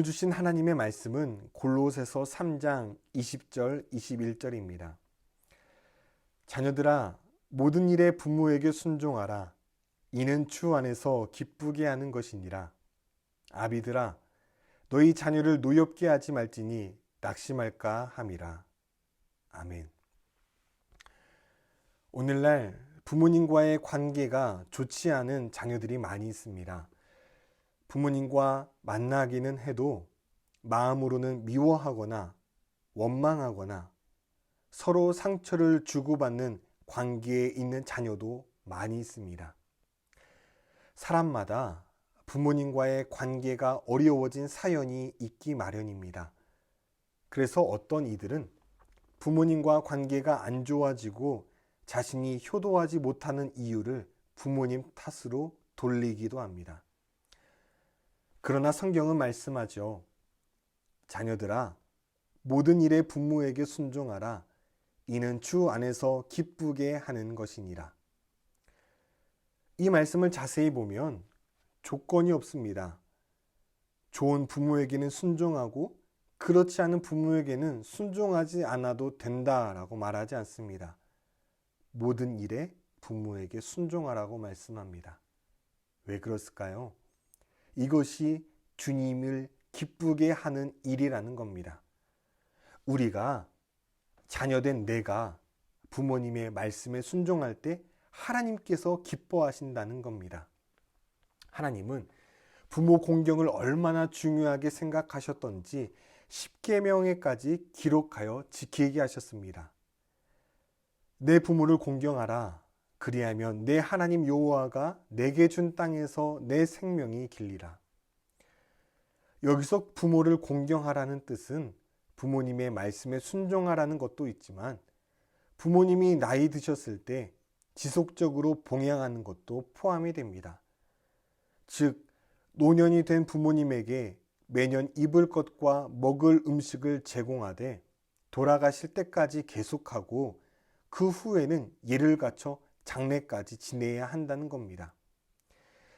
오늘 주신 하나님의 말씀은 골로새서 3장 20절 21절입니다. 자녀들아 모든 일에 부모에게 순종하라. 이는 주 안에서 기쁘게 하는 것이니라. 아비들아 너희 자녀를 노엽게 하지 말지니 낙심할까 함이라. 아멘. 오늘날 부모님과의 관계가 좋지 않은 자녀들이 많이 있습니다. 부모님과 만나기는 해도 마음으로는 미워하거나 원망하거나 서로 상처를 주고받는 관계에 있는 자녀도 많이 있습니다. 사람마다 부모님과의 관계가 어려워진 사연이 있기 마련입니다. 그래서 어떤 이들은 부모님과 관계가 안 좋아지고 자신이 효도하지 못하는 이유를 부모님 탓으로 돌리기도 합니다. 그러나 성경은 말씀하죠. 자녀들아 모든 일에 부모에게 순종하라. 이는 주 안에서 기쁘게 하는 것이니라. 이 말씀을 자세히 보면 조건이 없습니다. 좋은 부모에게는 순종하고 그렇지 않은 부모에게는 순종하지 않아도 된다라고 말하지 않습니다. 모든 일에 부모에게 순종하라고 말씀합니다. 왜 그렇을까요? 이것이 주님을 기쁘게 하는 일이라는 겁니다. 우리가 자녀된 내가 부모님의 말씀에 순종할 때 하나님께서 기뻐하신다는 겁니다. 하나님은 부모 공경을 얼마나 중요하게 생각하셨던지 10계명에까지 기록하여 지키게 하셨습니다. 내 부모를 공경하라. 그리하면 내 하나님 여호와가 내게 준 땅에서 내 생명이 길리라. 여기서 부모를 공경하라는 뜻은 부모님의 말씀에 순종하라는 것도 있지만 부모님이 나이 드셨을 때 지속적으로 봉양하는 것도 포함이 됩니다. 즉 노년이 된 부모님에게 매년 입을 것과 먹을 음식을 제공하되 돌아가실 때까지 계속하고 그 후에는 예를 갖춰 장래까지 지내야 한다는 겁니다.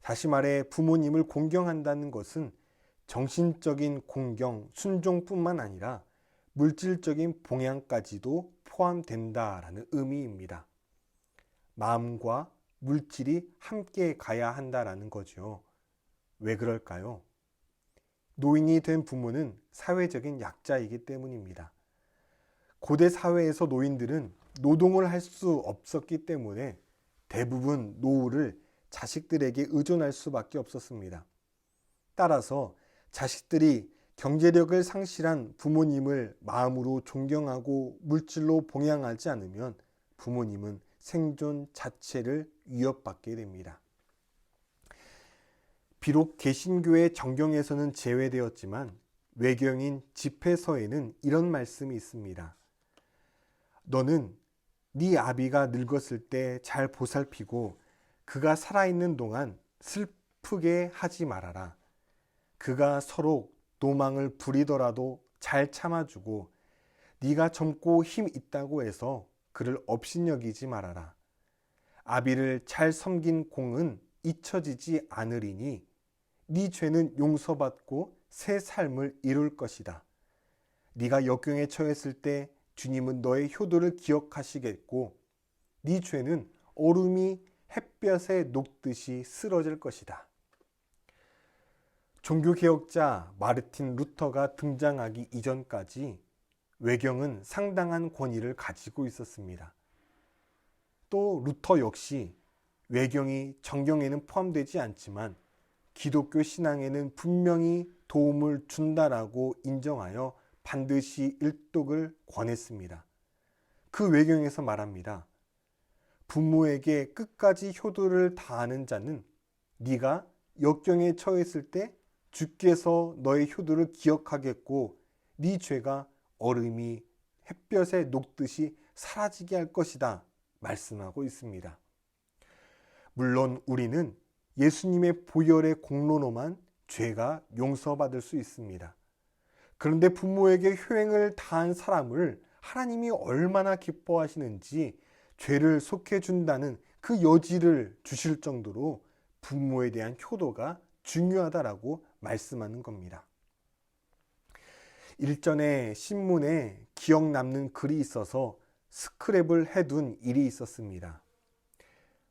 다시 말해 부모님을 공경한다는 것은 정신적인 공경, 순종뿐만 아니라 물질적인 봉양까지도 포함된다라는 의미입니다. 마음과 물질이 함께 가야 한다라는 거죠. 왜 그럴까요? 노인이 된 부모는 사회적인 약자이기 때문입니다. 고대 사회에서 노인들은 노동을 할 수 없었기 때문에 대부분 노후를 자식들에게 의존할 수밖에 없었습니다. 따라서 자식들이 경제력을 상실한 부모님을 마음으로 존경하고 물질로 봉양하지 않으면 부모님은 생존 자체를 위협받게 됩니다. 비록 개신교의 정경에서는 제외되었지만 외경인 집회서에는 이런 말씀이 있습니다. 너는 네 아비가 늙었을 때 잘 보살피고 그가 살아있는 동안 슬프게 하지 말아라. 그가 서로 노망을 부리더라도 잘 참아주고 네가 젊고 힘 있다고 해서 그를 업신여기지 말아라. 아비를 잘 섬긴 공은 잊혀지지 않으리니 네 죄는 용서받고 새 삶을 이룰 것이다. 네가 역경에 처했을 때 주님은 너의 효도를 기억하시겠고 네 죄는 얼음이 햇볕에 녹듯이 쓰러질 것이다. 종교개혁자 마르틴 루터가 등장하기 이전까지 외경은 상당한 권위를 가지고 있었습니다. 또 루터 역시 외경이 정경에는 포함되지 않지만 기독교 신앙에는 분명히 도움을 준다라고 인정하여 반드시 일독을 권했습니다. 그 외경에서 말합니다. 부모에게 끝까지 효도를 다하는 자는 네가 역경에 처했을 때 주께서 너의 효도를 기억하겠고 네 죄가 얼음이 햇볕에 녹듯이 사라지게 할 것이다 말씀하고 있습니다. 물론 우리는 예수님의 보혈의 공로로만 죄가 용서받을 수 있습니다. 그런데 부모에게 효행을 다한 사람을 하나님이 얼마나 기뻐하시는지 죄를 속해준다는 그 여지를 주실 정도로 부모에 대한 효도가 중요하다라고 말씀하는 겁니다. 일전에 신문에 기억 남는 글이 있어서 스크랩을 해둔 일이 있었습니다.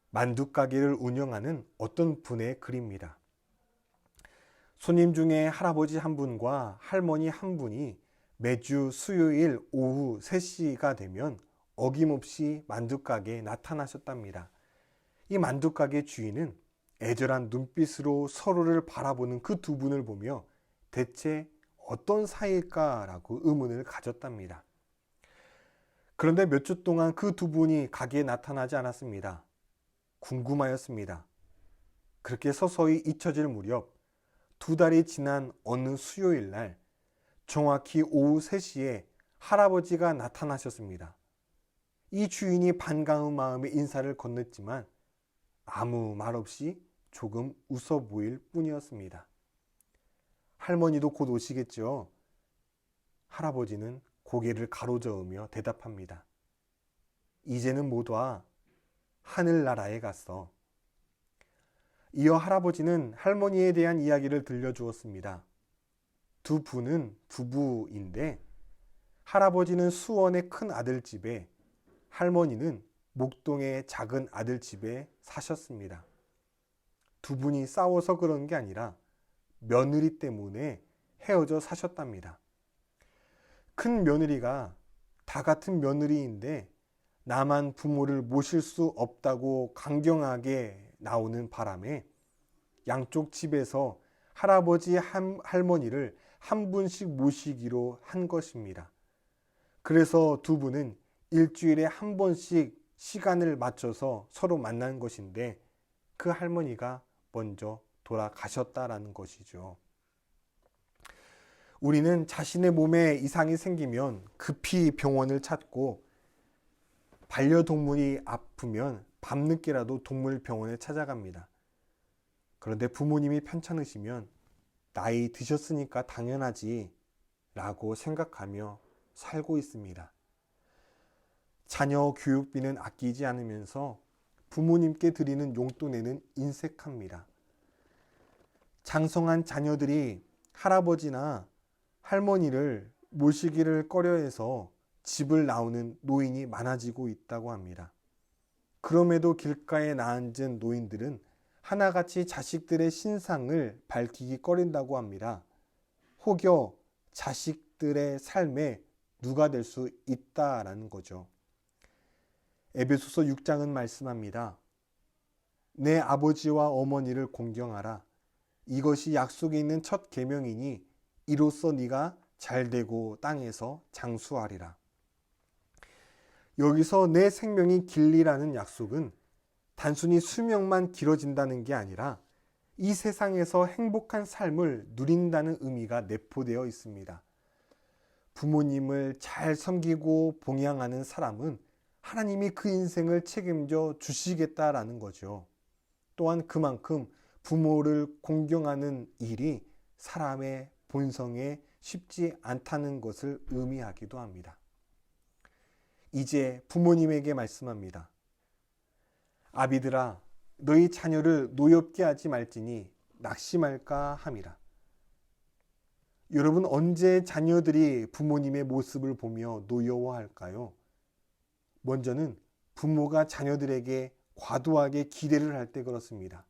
만두 가게를 운영하는 어떤 분의 글입니다. 손님 중에 할아버지 한 분과 할머니 한 분이 매주 수요일 오후 3시가 되면 어김없이 만두 가게에 나타나셨답니다. 이 만두 가게 주인은 애절한 눈빛으로 서로를 바라보는 그 두 분을 보며 대체 어떤 사이일까라고 의문을 가졌답니다. 그런데 몇 주 동안 그 두 분이 가게에 나타나지 않았습니다. 궁금하였습니다. 그렇게 서서히 잊혀질 무렵 2달이 지난 어느 수요일 날 정확히 오후 3시에 할아버지가 나타나셨습니다. 이 주인이 반가운 마음에 인사를 건넸지만 아무 말 없이 조금 웃어 보일 뿐이었습니다. 할머니도 곧 오시겠죠. 할아버지는 고개를 가로저으며 대답합니다. 이제는 못 와. 하늘나라에 갔어. 이어 할아버지는 할머니에 대한 이야기를 들려주었습니다. 두 분은 부부인데 할아버지는 수원의 큰 아들집에, 할머니는 목동의 작은 아들집에 사셨습니다. 두 분이 싸워서 그런 게 아니라 며느리 때문에 헤어져 사셨답니다. 큰 며느리가 다 같은 며느리인데 나만 부모를 모실 수 없다고 강경하게 나오는 바람에 양쪽 집에서 할아버지 할머니를 한 분씩 모시기로 한 것입니다. 그래서 두 분은 일주일에 한 번씩 시간을 맞춰서 서로 만난 것인데 그 할머니가 먼저 돌아가셨다라는 것이죠. 우리는 자신의 몸에 이상이 생기면 급히 병원을 찾고 반려동물이 아프면 밤늦게라도 동물병원에 찾아갑니다. 그런데 부모님이 편찮으시면 나이 드셨으니까 당연하지 라고 생각하며 살고 있습니다. 자녀 교육비는 아끼지 않으면서 부모님께 드리는 용돈에는 인색합니다. 장성한 자녀들이 할아버지나 할머니를 모시기를 꺼려해서 집을 나오는 노인이 많아지고 있다고 합니다. 그럼에도 길가에 나앉은 노인들은 하나같이 자식들의 신상을 밝히기 꺼린다고 합니다. 혹여 자식들의 삶에 누가 될 수 있다라는 거죠. 에베소서 6장은 말씀합니다. 내 아버지와 어머니를 공경하라. 이것이 약속이 있는 첫 계명이니 이로써 네가 잘되고 땅에서 장수하리라. 여기서 내 생명이 길리라는 약속은 단순히 수명만 길어진다는 게 아니라 이 세상에서 행복한 삶을 누린다는 의미가 내포되어 있습니다. 부모님을 잘 섬기고 봉양하는 사람은 하나님이 그 인생을 책임져 주시겠다라는 거죠. 또한 그만큼 부모를 공경하는 일이 사람의 본성에 쉽지 않다는 것을 의미하기도 합니다. 이제 부모님에게 말씀합니다. 아비들아, 너희 자녀를 노엽게 하지 말지니 낙심할까 함이라. 여러분, 언제 자녀들이 부모님의 모습을 보며 노여워할까요? 먼저는 부모가 자녀들에게 과도하게 기대를 할 때 그렇습니다.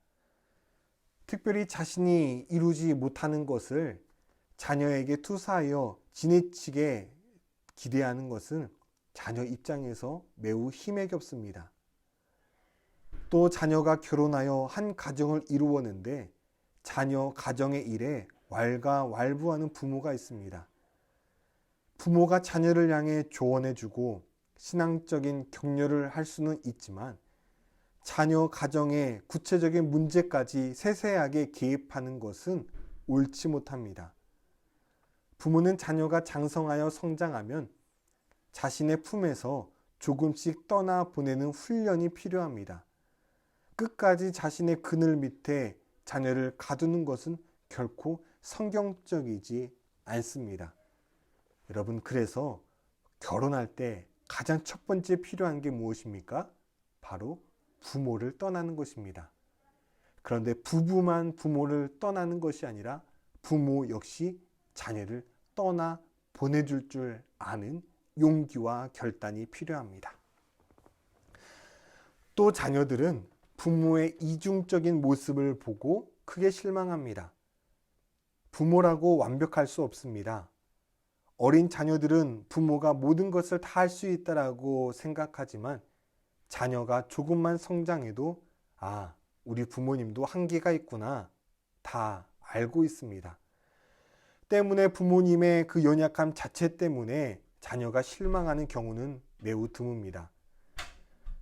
특별히 자신이 이루지 못하는 것을 자녀에게 투사하여 지나치게 기대하는 것은 자녀 입장에서 매우 힘에 겹습니다. 또 자녀가 결혼하여 한 가정을 이루었는데 자녀 가정의 일에 왈가왈부하는 부모가 있습니다. 부모가 자녀를 향해 조언해주고 신앙적인 격려를 할 수는 있지만 자녀 가정의 구체적인 문제까지 세세하게 개입하는 것은 옳지 못합니다. 부모는 자녀가 장성하여 성장하면 자신의 품에서 조금씩 떠나 보내는 훈련이 필요합니다. 끝까지 자신의 그늘 밑에 자녀를 가두는 것은 결코 성경적이지 않습니다. 여러분, 그래서 결혼할 때 가장 첫 번째 필요한 게 무엇입니까? 바로 부모를 떠나는 것입니다. 그런데 부부만 부모를 떠나는 것이 아니라 부모 역시 자녀를 떠나 보내줄 줄 아는 용기와 결단이 필요합니다. 또 자녀들은 부모의 이중적인 모습을 보고 크게 실망합니다. 부모라고 완벽할 수 없습니다. 어린 자녀들은 부모가 모든 것을 다 할 수 있다라고 생각하지만 자녀가 조금만 성장해도 우리 부모님도 한계가 있구나 다 알고 있습니다. 때문에 부모님의 그 연약함 자체 때문에 자녀가 실망하는 경우는 매우 드뭅니다.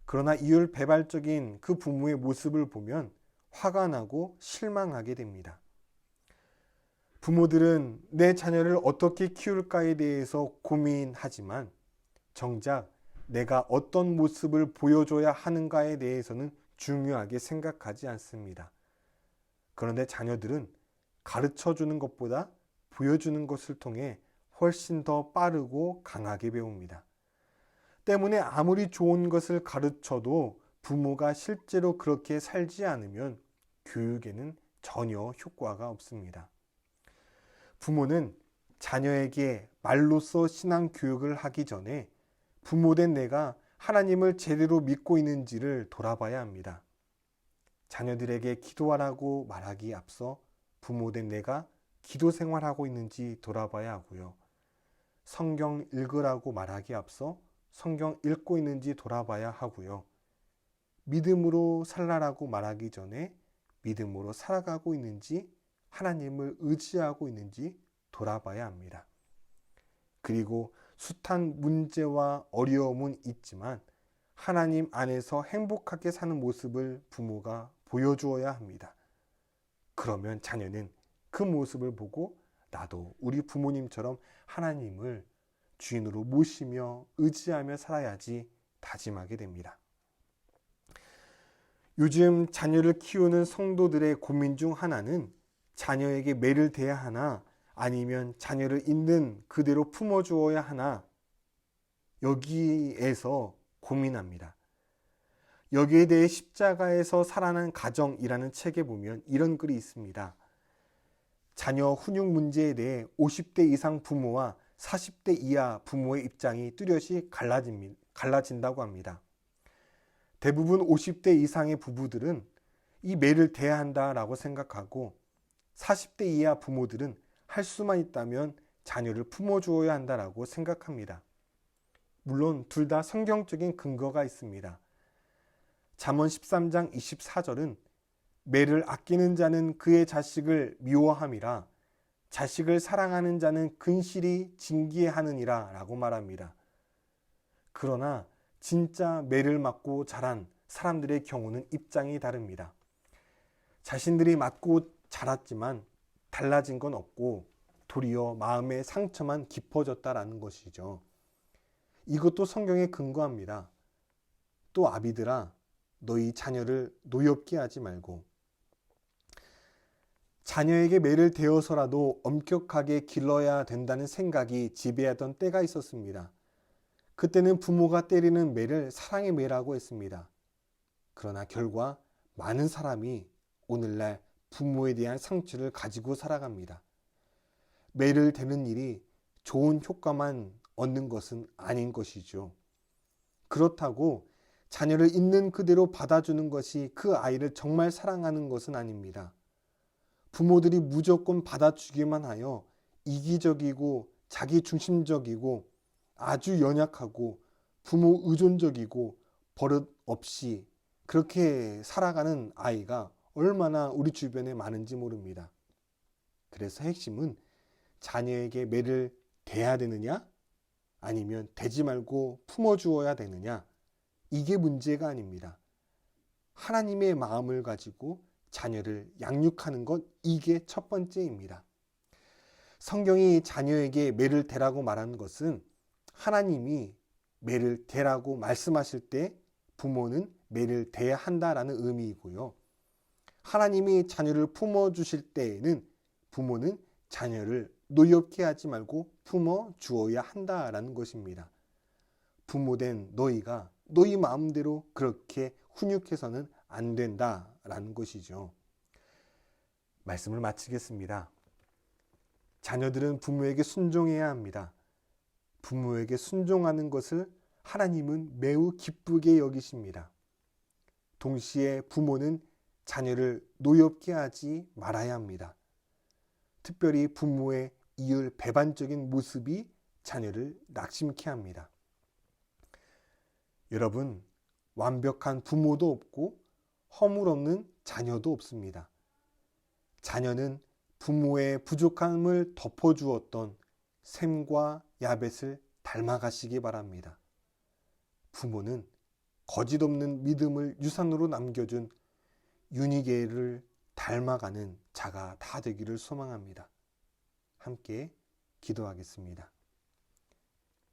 그러나 이율배발적인 그 부모의 모습을 보면 화가 나고 실망하게 됩니다. 부모들은 내 자녀를 어떻게 키울까에 대해서 고민하지만 정작 내가 어떤 모습을 보여줘야 하는가에 대해서는 중요하게 생각하지 않습니다. 그런데 자녀들은 가르쳐주는 것보다 보여주는 것을 통해 훨씬 더 빠르고 강하게 배웁니다. 때문에 아무리 좋은 것을 가르쳐도 부모가 실제로 그렇게 살지 않으면 교육에는 전혀 효과가 없습니다. 부모는 자녀에게 말로써 신앙 교육을 하기 전에 부모된 내가 하나님을 제대로 믿고 있는지를 돌아봐야 합니다. 자녀들에게 기도하라고 말하기 앞서 부모된 내가 기도 생활하고 있는지 돌아봐야 하고요. 성경 읽으라고 말하기 앞서 성경 읽고 있는지 돌아봐야 하고요. 믿음으로 살라라고 말하기 전에 믿음으로 살아가고 있는지 하나님을 의지하고 있는지 돌아봐야 합니다. 그리고 숱한 문제와 어려움은 있지만 하나님 안에서 행복하게 사는 모습을 부모가 보여주어야 합니다. 그러면 자녀는 그 모습을 보고 나도 우리 부모님처럼 하나님을 주인으로 모시며 의지하며 살아야지 다짐하게 됩니다. 요즘 자녀를 키우는 성도들의 고민 중 하나는 자녀에게 매를 대야 하나 아니면 자녀를 있는 그대로 품어주어야 하나 여기에서 고민합니다. 여기에 대해 십자가에서 살아난 가정이라는 책에 보면 이런 글이 있습니다. 자녀 훈육 문제에 대해 50대 이상 부모와 40대 이하 부모의 입장이 뚜렷이 갈라진다고 합니다. 대부분 50대 이상의 부부들은 이 매를 대야 한다라고 생각하고 40대 이하 부모들은 할 수만 있다면 자녀를 품어주어야 한다라고 생각합니다. 물론 둘 다 성경적인 근거가 있습니다. 잠언 13장 24절은 매를 아끼는 자는 그의 자식을 미워함이라 자식을 사랑하는 자는 근실히 징계하느니라 라고 말합니다. 그러나 진짜 매를 맞고 자란 사람들의 경우는 입장이 다릅니다. 자신들이 맞고 자랐지만 달라진 건 없고 도리어 마음의 상처만 깊어졌다라는 것이죠. 이것도 성경에 근거합니다. 또 아비들아 너희 자녀를 노엽게 하지 말고 자녀에게 매를 대어서라도 엄격하게 길러야 된다는 생각이 지배하던 때가 있었습니다. 그때는 부모가 때리는 매를 사랑의 매라고 했습니다. 그러나 결과 많은 사람이 오늘날 부모에 대한 상처를 가지고 살아갑니다. 매를 대는 일이 좋은 효과만 얻는 것은 아닌 것이죠. 그렇다고 자녀를 있는 그대로 받아주는 것이 그 아이를 정말 사랑하는 것은 아닙니다. 부모들이 무조건 받아주기만 하여 이기적이고 자기중심적이고 아주 연약하고 부모 의존적이고 버릇 없이 그렇게 살아가는 아이가 얼마나 우리 주변에 많은지 모릅니다. 그래서 핵심은 자녀에게 매를 대야 되느냐 아니면 대지 말고 품어주어야 되느냐 이게 문제가 아닙니다. 하나님의 마음을 가지고 자녀를 양육하는 것 이게 첫 번째입니다. 성경이 자녀에게 매를 대라고 말하는 것은 하나님이 매를 대라고 말씀하실 때 부모는 매를 대야 한다라는 의미이고요. 하나님이 자녀를 품어주실 때에는 부모는 자녀를 노엽게 하지 말고 품어주어야 한다라는 것입니다. 부모된 너희가 너희 마음대로 그렇게 훈육해서는 안 된다라는 것이죠. 말씀을 마치겠습니다. 자녀들은 부모에게 순종해야 합니다. 부모에게 순종하는 것을 하나님은 매우 기쁘게 여기십니다. 동시에 부모는 자녀를 노엽게 하지 말아야 합니다. 특별히 부모의 이율 배반적인 모습이 자녀를 낙심케 합니다. 여러분, 완벽한 부모도 없고 허물 없는 자녀도 없습니다. 자녀는 부모의 부족함을 덮어주었던 셈과 야벳을 닮아가시기 바랍니다. 부모는 거짓 없는 믿음을 유산으로 남겨준 유니게를 닮아가는 자가 다 되기를 소망합니다. 함께 기도하겠습니다.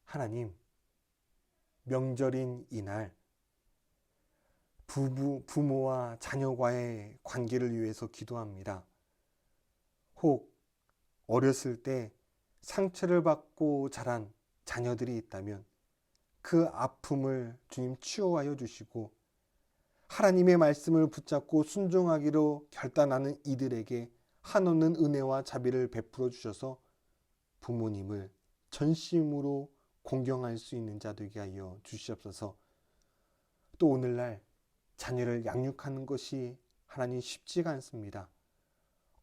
하나님, 명절인 이날 부모와 자녀와의 관계를 위해서 기도합니다. 혹 어렸을 때 상처를 받고 자란 자녀들이 있다면 그 아픔을 주님 치유하여 주시고 하나님의 말씀을 붙잡고 순종하기로 결단하는 이들에게 한없는 은혜와 자비를 베풀어 주셔서 부모님을 전심으로 공경할 수 있는 자 되게 하여 주시옵소서. 또 오늘날 자녀를 양육하는 것이 하나님 쉽지가 않습니다.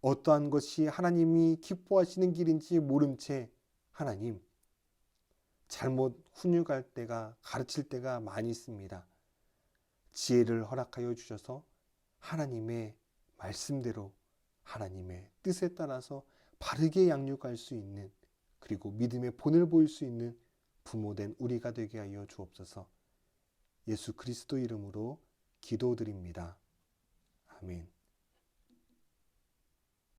어떠한 것이 하나님이 기뻐하시는 길인지 모른 채 하나님 잘못 훈육할 때가 가르칠 때가 많이 있습니다. 지혜를 허락하여 주셔서 하나님의 말씀대로 하나님의 뜻에 따라서 바르게 양육할 수 있는, 그리고 믿음의 본을 보일 수 있는 부모된 우리가 되게 하여 주옵소서. 예수 그리스도 이름으로 기도드립니다. 아멘.